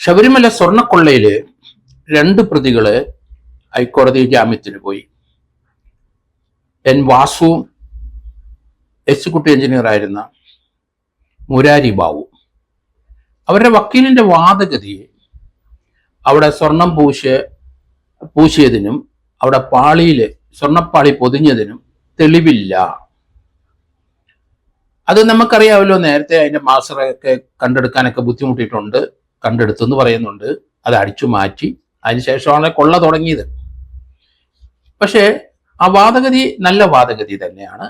ശബരിമല സ്വർണ്ണക്കൊള്ളയില് 2 പ്രതികള് ഹൈക്കോടതി ജാമ്യത്തിന് പോയി. എൻ വാസു, എക്സിക്യൂട്ടീവ് എഞ്ചിനീയർ ആയിരുന്ന മുരാരി ബാബു. അവരുടെ വക്കീലിന്റെ വാദഗതി അവിടെ സ്വർണം പൂശിയതിനും അവിടെ പാളിയില് സ്വർണ്ണപ്പാളി പൊതിഞ്ഞതിനും തെളിവില്ല. അത് നമുക്കറിയാമല്ലോ, നേരത്തെ അതിന്റെ മാസ്റ്ററൊക്കെ കണ്ടെടുക്കാനൊക്കെ ബുദ്ധിമുട്ടിയിട്ടുണ്ട്, കണ്ടെടുത്തു എന്ന് പറയുന്നുണ്ട്. അത് അടിച്ചു മാറ്റി അതിനുശേഷമാണ് കൊള്ള തുടങ്ങിയത്. പക്ഷേ ആ വാദഗതി നല്ല വാദഗതി തന്നെയാണ്.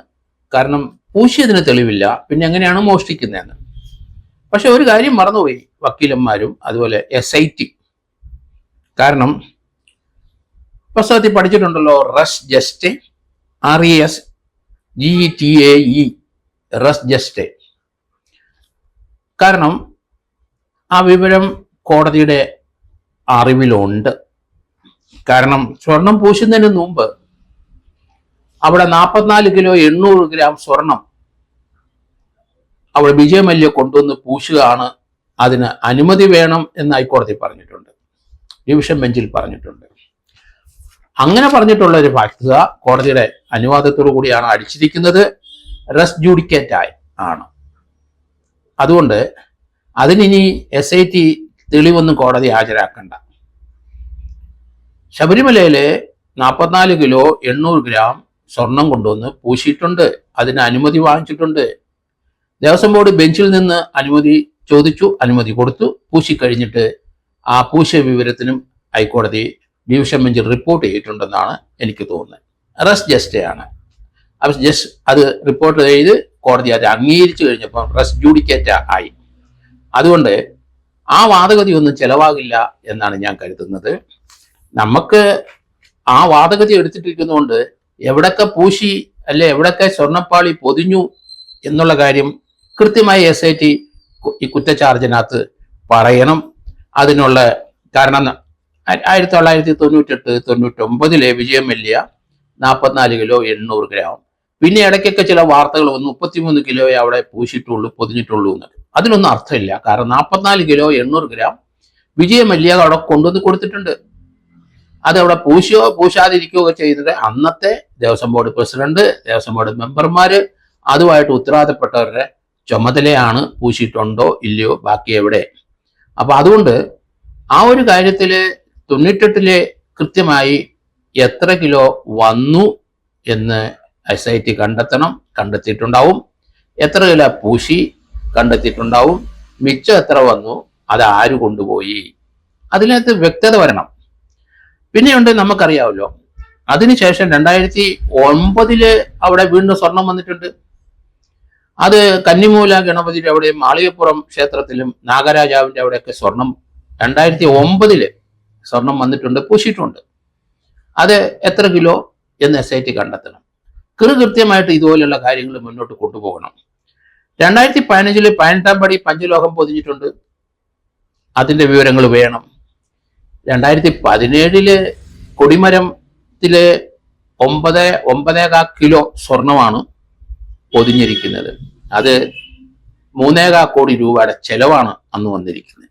കാരണം പൂശിയതിന് തെളിവില്ല, പിന്നെ എങ്ങനെയാണ് മോഷ്ടിക്കുന്നതെന്ന്. പക്ഷെ ഒരു കാര്യം മറന്നുപോയി വക്കീലന്മാരും അതുപോലെ SIT. കാരണം പുസ്തകത്തിൽ പഠിച്ചിട്ടുണ്ടല്ലോ, റസ് ജസ്റ്റ്, RESGETAE, റസ് ജസ്റ്റ്. കാരണം ആ വിവരം കോടതിയുടെ അറിവിലുണ്ട്. കാരണം സ്വർണം പൂശുന്നതിന് മുമ്പ് അവിടെ 44 കിലോ 800 ഗ്രാം സ്വർണം അവിടെ വിജയമല്യ കൊണ്ടുവന്ന് പൂശുകയാണ്. അതിന് അനുമതി വേണം എന്ന് ഹൈക്കോടതി പറഞ്ഞിട്ടുണ്ട്, ഡിവിഷൻ ബെഞ്ചിൽ പറഞ്ഞിട്ടുണ്ട്. അങ്ങനെ പറഞ്ഞിട്ടുള്ള ഒരു വസ്തുത കോടതിയുടെ അനുവാദത്തോടു കൂടിയാണ് അടിച്ചിരിക്കുന്നത്. റെസ് ജുഡിക്കേറ്റ് ആണ്. അതുകൊണ്ട് അതിനി SIT തെളിവൊന്നും കോടതി ഹാജരാക്കണ്ട. ശബരിമലയില് 44 കിലോ 800 ഗ്രാം സ്വർണം കൊണ്ടുവന്ന് പൂശിയിട്ടുണ്ട്. അതിന് അനുമതി വാങ്ങിച്ചിട്ടുണ്ട്. ദേവസ്വം ബോർഡ് ബെഞ്ചിൽ നിന്ന് അനുമതി ചോദിച്ചു, അനുമതി കൊടുത്തു. പൂശിക്കഴിഞ്ഞിട്ട് ആ പൂശിയ വിവരത്തിനും ഹൈക്കോടതി ഡിവിഷൻ ബെഞ്ചിൽ റിപ്പോർട്ട് ചെയ്തിട്ടുണ്ടെന്നാണ് എനിക്ക് തോന്നുന്നത്. റെസ് ജസ്റ്റ് ആണ്. അപ്പം അത് റിപ്പോർട്ട് ചെയ്ത് കോടതി അത് അംഗീകരിച്ചു കഴിഞ്ഞപ്പോൾ റെസ് ജുഡിക്കേറ്റ് ആയി. അതുകൊണ്ട് ആ വാദഗതി ഒന്നും ചെലവാകില്ല എന്നാണ് ഞാൻ കരുതുന്നത്. നമുക്ക് ആ വാദഗതി എടുത്തിട്ടിരിക്കുന്നതുകൊണ്ട് എവിടൊക്കെ പൂശി അല്ലെ എവിടൊക്കെ സ്വർണ്ണപ്പാളി പൊതിഞ്ഞു എന്നുള്ള കാര്യം കൃത്യമായി SIT ഈ കുറ്റചാർജിനകത്ത് പറയണം. അതിനുള്ള കാരണം 1998-99 വിജയമല്യ 44 കിലോ 800 ഗ്രാം. പിന്നെ ഇടയ്ക്കൊക്കെ ചില വാർത്തകൾ വന്നു 33 കിലോയെ അവിടെ പൂശിയിട്ടുള്ളൂ, പൊതിഞ്ഞിട്ടുള്ളൂ എന്ന്. അതിനൊന്നും അർത്ഥമില്ല. കാരണം 44 കിലോ 800 ഗ്രാം വിജയമല്യ അവിടെ കൊണ്ടുവന്ന് കൊടുത്തിട്ടുണ്ട്. അത് അവിടെ പൂശിയോ പൂശാതിരിക്കുകയോ ചെയ്തത് അന്നത്തെ Devaswom board president, Devaswom board മെമ്പർമാര്, അതുമായിട്ട് ഉത്തരവാദപ്പെട്ടവരുടെ ചുമതലയാണ്. പൂശിയിട്ടുണ്ടോ ഇല്ലയോ, ബാക്കി എവിടെ. അപ്പൊ അതുകൊണ്ട് ആ ഒരു കാര്യത്തില് 98 കൃത്യമായി എത്ര കിലോ വന്നു എന്ന് SIT കണ്ടെത്തണം. കണ്ടെത്തിയിട്ടുണ്ടാവും. എത്ര കിലോ പൂശി കണ്ടെത്തിയിട്ടുണ്ടാവും. മിച്ചം എത്ര വന്നു, അത് ആര് കൊണ്ടുപോയി, അതിനകത്ത് വ്യക്തത വരണം. പിന്നെയുണ്ട്, നമുക്കറിയാമല്ലോ, അതിനുശേഷം 2009 അവിടെ വീണ്ടും സ്വർണം വന്നിട്ടുണ്ട്. അത് കന്നിമൂല ഗണപതിയുടെ അവിടെയും മാളികപ്പുറം ക്ഷേത്രത്തിലും നാഗരാജാവിന്റെ അവിടെയൊക്കെ സ്വർണം 2009 സ്വർണം വന്നിട്ടുണ്ട്, പൂശിയിട്ടുണ്ട്. അത് എത്ര കിലോ എന്ന് SIT കണ്ടെത്തണം. കൃത്യമായിട്ട് ഇതുപോലെയുള്ള കാര്യങ്ങൾ മുന്നോട്ട് കൊണ്ടുപോകണം. 2015 18-ാം പടി പഞ്ചലോഹം പൊതിഞ്ഞിട്ടുണ്ട്, അതിന്റെ വിവരങ്ങൾ വേണം. 2017 കൊടിമരത്തില് 9.25 കിലോ സ്വർണമാണ് പൊതിഞ്ഞിരിക്കുന്നത്. അത് 3.25 കോടി രൂപയുടെ ചെലവാണ് അന്ന് വന്നിരിക്കുന്നത്.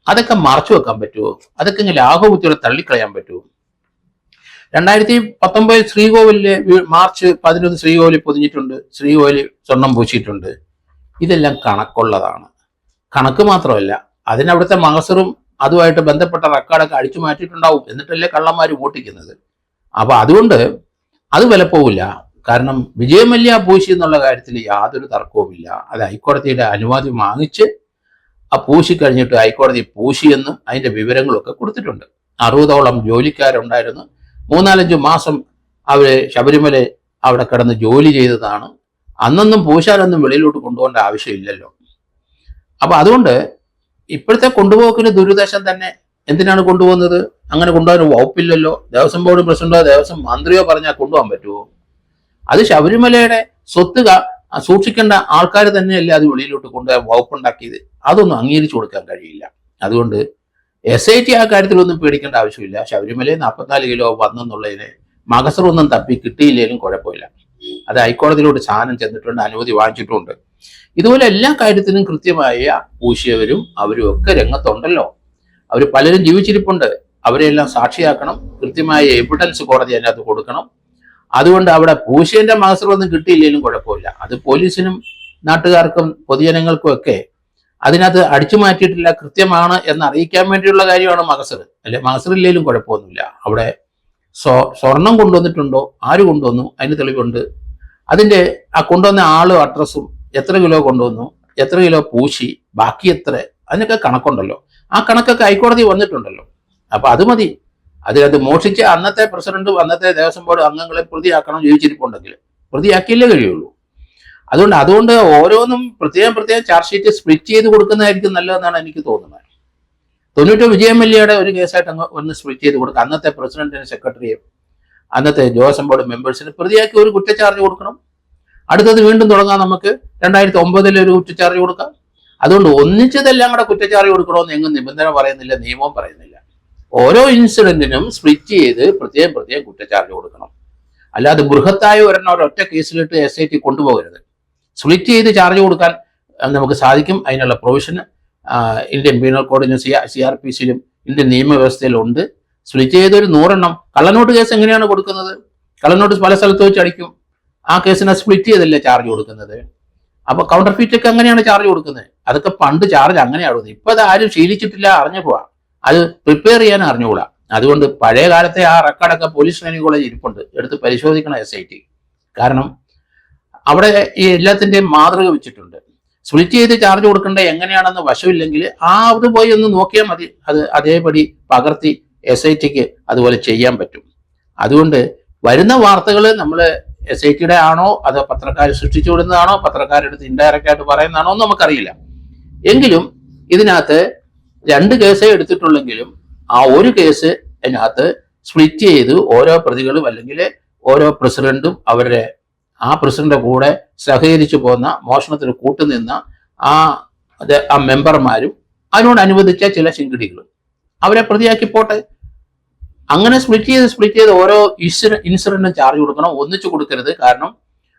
അതൊക്കെ മറച്ചു വെക്കാൻ പറ്റുമോ? അതൊക്കെ ഇങ്ങനെ ലാഘവബുദ്ധിയോടെ തള്ളിക്കളയാൻ പറ്റുമോ? 2019 ശ്രീകോവിലില് മാർച്ച് 11 ശ്രീകോവിലിൽ പൊതിഞ്ഞിട്ടുണ്ട്, ശ്രീകോവിലിൽ സ്വർണം പൂശിയിട്ടുണ്ട്. ഇതെല്ലാം കണക്കുള്ളതാണ്. കണക്ക് മാത്രമല്ല, അതിനവിടുത്തെ മഹസറും അതുമായിട്ട് ബന്ധപ്പെട്ട റെക്കോർഡൊക്കെ അടിച്ചു മാറ്റിയിട്ടുണ്ടാവും. എന്നിട്ടല്ലേ കള്ളന്മാര് വോട്ടിക്കുന്നത്. അപ്പൊ അതുകൊണ്ട് അത് വിലപ്പോവില്ല. കാരണം വിജയമല്യ പൂശി എന്നുള്ള കാര്യത്തിൽ യാതൊരു തർക്കവുമില്ല. അത് ഹൈക്കോടതിയുടെ അനുമതി വാങ്ങിച്ച് ആ പൂശി കഴിഞ്ഞിട്ട് ഹൈക്കോടതി പൂശിയെന്നും അതിന്റെ വിവരങ്ങളൊക്കെ കൊടുത്തിട്ടുണ്ട്. 60ഓളം ജോലിക്കാരുണ്ടായിരുന്നു. 3-4 മാസം അവര് ശബരിമല അവിടെ കിടന്ന് ജോലി ചെയ്തതാണ്. അന്നൊന്നും പൂശാനൊന്നും വെളിയിലോട്ട് കൊണ്ടുപോകേണ്ട ആവശ്യമില്ലല്ലോ. അപ്പൊ അതുകൊണ്ട് ഇപ്പോഴത്തെ കൊണ്ടുപോക്കിന് ദുരുദ്ദേശം തന്നെ. എന്തിനാണ് കൊണ്ടുപോകുന്നത്? അങ്ങനെ കൊണ്ടുപോകാൻ വകുപ്പില്ലല്ലോ. ദേവസ്വം ബോർഡ് പ്രസിഡന്റോ ദേവസ്വം മന്ത്രിയോ പറഞ്ഞാൽ കൊണ്ടുപോകാൻ പറ്റുമോ? അത് ശബരിമലയുടെ സ്വത്ത് സൂക്ഷിക്കേണ്ട ആൾക്കാർ തന്നെയല്ലേ അത് വെളിയിലോട്ട് കൊണ്ടുപോകാൻ വകുപ്പുണ്ടാക്കിയത്. അതൊന്നും അംഗീകരിച്ചു കൊടുക്കാൻ കഴിയില്ല. അതുകൊണ്ട് SIT ആ കാര്യത്തിലൊന്നും പേടിക്കേണ്ട ആവശ്യമില്ല. ശബരിമലയിൽ 44 കിലോ വന്നെന്നുള്ളതിന് മഹസറൊന്നും തപ്പി കിട്ടിയില്ലേലും കുഴപ്പമില്ല. അത് ഹൈക്കോടതിയിലോട്ട് സാധനം ചെന്നിട്ടുണ്ട്, അനുമതി വാങ്ങിച്ചിട്ടുണ്ട്. ഇതുപോലെ എല്ലാ കാര്യത്തിനും കൃത്യമായ പൂശിയവരും അവരും ഒക്കെ രംഗത്തുണ്ടല്ലോ. അവർ പലരും ജീവിച്ചിരിപ്പുണ്ട്. അവരെല്ലാം സാക്ഷിയാക്കണം. കൃത്യമായ എവിഡൻസ് കോടതി അതിനകത്ത് കൊടുക്കണം. അതുകൊണ്ട് അവിടെ പൂശേന്റെ മഹസറൊന്നും കിട്ടിയില്ലെങ്കിലും കുഴപ്പമില്ല. അത് പോലീസിനും നാട്ടുകാർക്കും പൊതുജനങ്ങൾക്കും ഒക്കെ അതിനകത്ത് അടിച്ചു മാറ്റിയിട്ടില്ല, കൃത്യമാണ് എന്ന് അറിയിക്കാൻ വേണ്ടിയുള്ള കാര്യമാണ് മഹസർ. അല്ലെ, മഹസറില്ലെങ്കിലും കുഴപ്പമൊന്നുമില്ല. അവിടെ സ്വർണം കൊണ്ടുവന്നിട്ടുണ്ടോ, ആര് കൊണ്ടുവന്നു, അതിന് തെളിവുണ്ട്. അതിന്റെ ആ കൊണ്ടുവന്ന ആളും അഡ്രസ്സും, എത്ര കിലോ കൊണ്ടുവന്നു, എത്ര കിലോ പൂശി, ബാക്കി എത്ര, അതിനൊക്കെ കണക്കുണ്ടല്ലോ. ആ കണക്കൊക്കെ ഹൈക്കോടതി വന്നിട്ടുണ്ടല്ലോ. അപ്പൊ അത് മതി. അതിനകത്ത് മോഷിച്ച അന്നത്തെ പ്രസിഡന്റും അന്നത്തെ ദേവസ്വം ബോർഡ് അംഗങ്ങളെ പ്രതിയാക്കണം, ജീവിച്ചിരിപ്പുണ്ടെങ്കിൽ. പ്രതിയാക്കിയില്ലേ കഴിയുള്ളൂ. അതുകൊണ്ട് ഓരോന്നും പ്രത്യേകം ചാർജ് ഷീറ്റ് സ്പ്ലിറ്റ് ചെയ്ത് കൊടുക്കുന്നതായിരിക്കും നല്ലതെന്നാണ് എനിക്ക് തോന്നുന്നത്. 98 വിജയം മല്യയുടെ ഒരു കേസായിട്ട് അങ്ങ് ഒന്ന് സ്പ്ലിറ്റ് ചെയ്ത് കൊടുക്കുക. അന്നത്തെ പ്രസിഡന്റിന്, സെക്രട്ടറിയും അന്നത്തെ ദേവസ്വം ബോർഡ് മെമ്പേഴ്സിന് പ്രതിയാക്കി ഒരു കുറ്റച്ചാർജ് കൊടുക്കണം. അടുത്തത് വീണ്ടും തുടങ്ങാം. നമുക്ക് 2009 ഒരു കുറ്റച്ചാർജ് കൊടുക്കാം. അതുകൊണ്ട് ഒന്നിച്ചതെല്ലാം കൂടെ കുറ്റച്ചാർജ് കൊടുക്കണമെന്ന് എങ്ങും നിബന്ധന പറയുന്നില്ല, നിയമവും പറയുന്നില്ല. ഓരോ ഇൻസിഡന്റിനും സ്പ്ലിറ്റ് ചെയ്ത് പ്രത്യേകം കുറ്റച്ചാർജ് കൊടുക്കണം. അല്ലാതെ ബൃഹത്തായ ഒരൊറ്റ കേസിലിട്ട് SIT കൊണ്ടുപോകരുത്. സ്പ്ലിറ്റ് ചെയ്ത് ചാർജ് കൊടുക്കാൻ നമുക്ക് സാധിക്കും. അതിനുള്ള പ്രൊവിഷന് ഇന്ത്യൻ പീനൽ കോഡിലും CRPCയിലും ഇന്ത്യൻ നിയമവ്യവസ്ഥയിലുണ്ട്. സ്പ്ലിറ്റ് ചെയ്തൊരു 100 എണ്ണം. കള്ളനോട്ട് കേസ് എങ്ങനെയാണ് കൊടുക്കുന്നത്? കള്ളനോട്ട് പല സ്ഥലത്ത് വെച്ച് അടിക്കും. ആ കേസിനെ സ്പ്ലിറ്റ് ചെയ്തല്ലേ ചാർജ് കൊടുക്കുന്നത്. അപ്പൊ കൗണ്ടർ ഫീറ്റ് ഒക്കെ അങ്ങനെയാണ് ചാർജ് കൊടുക്കുന്നത്. അതൊക്കെ പണ്ട് ചാർജ് അങ്ങനെയാണ്. ഇപ്പൊ അത് ആരും ശീലിച്ചിട്ടില്ല, അറിഞ്ഞുപോവാ. അത് പ്രിപ്പയർ ചെയ്യാൻ അറിഞ്ഞുകൂടാ. അതുകൊണ്ട് പഴയ കാലത്തെ ആ റെക്കോർഡൊക്കെ പോലീസ് ട്രെയിനിങ് കോളേജ് ഇരിപ്പുണ്ട്, എടുത്ത് പരിശോധിക്കണം SIT. കാരണം അവിടെ ഈ എല്ലാത്തിൻ്റെയും മാതൃക വെച്ചിട്ടുണ്ട്. സ്പ്ലിറ്റ് ചെയ്ത് ചാർജ് കൊടുക്കേണ്ട എങ്ങനെയാണെന്ന് വശമില്ലെങ്കിൽ അത് പോയി ഒന്ന് നോക്കിയാൽ മതി. അത് അതേപടി പകർത്തി SITക്ക് അതുപോലെ ചെയ്യാൻ പറ്റും. അതുകൊണ്ട് വരുന്ന വാർത്തകൾ നമ്മൾ SITയുടെ ആണോ അതോ പത്രക്കാർ സൃഷ്ടിച്ചു വിടുന്നതാണോ, പത്രക്കാരെടുത്ത് ഇൻഡയറക്റ്റ് ആയിട്ട് പറയുന്നതാണോ എന്ന് നമുക്കറിയില്ല. എങ്കിലും ഇതിനകത്ത് 2 കേസേ എടുത്തിട്ടുള്ളെങ്കിലും ആ ഒരു കേസ് അതിനകത്ത് സ്പ്ലിറ്റ് ചെയ്ത് ഓരോ പ്രതികളും അല്ലെങ്കിൽ ഓരോ പ്രസിഡന്റും അവരുടെ ആ പ്രസിഡന്റിന്റെ കൂടെ സഹകരിച്ചു പോകുന്ന, മോഷണത്തിന് കൂട്ടുനിന്ന ആ മെമ്പർമാരും അതിനോടനുബന്ധിച്ച ചില ശിങ്കിടികളും അവരെ പ്രതിയാക്കി പോട്ടെ. അങ്ങനെ സ്പ്ലിറ്റ് ചെയ്ത് ഓരോ ഇൻസിഡന്റും ചാർജ് കൊടുക്കണം, ഒന്നിച്ചു കൊടുക്കരുത്. കാരണം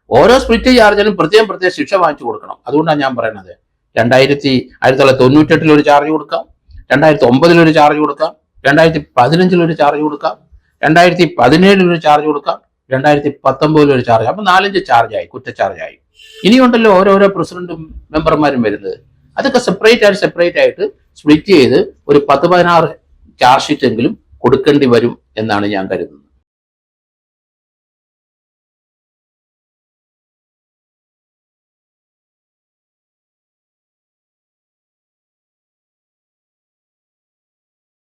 ഓരോ സ്പ്ലിറ്റ് ചാർജിനും പ്രത്യേകം ശിക്ഷ വാങ്ങിച്ചു കൊടുക്കണം. അതുകൊണ്ടാണ് ഞാൻ പറയുന്നത് 1998 ഒരു ചാർജ് കൊടുക്കാം, 2009 ഒരു ചാർജ് കൊടുക്കാം, 2015 ഒരു ചാർജ് കൊടുക്കാം, 2017 ഒരു ചാർജ് കൊടുക്കാം, 2019 ഒരു ചാർജ്. അപ്പൊ 4-5 ചാർജായി, കുറ്റച്ചാർജായി. ഇനിയുണ്ടല്ലോ ഓരോരോ പ്രസിഡന്റും മെമ്പർമാരും വരുന്നത്. അതൊക്കെ സെപ്പറേറ്റ് ആയിട്ട് സ്പ്ലിറ്റ് ചെയ്ത് ഒരു 10-16 ചാർജ് ഷീറ്റ് എങ്കിലും കൊടുക്കേണ്ടി വരും എന്നാണ് ഞാൻ കരുതുന്നത്.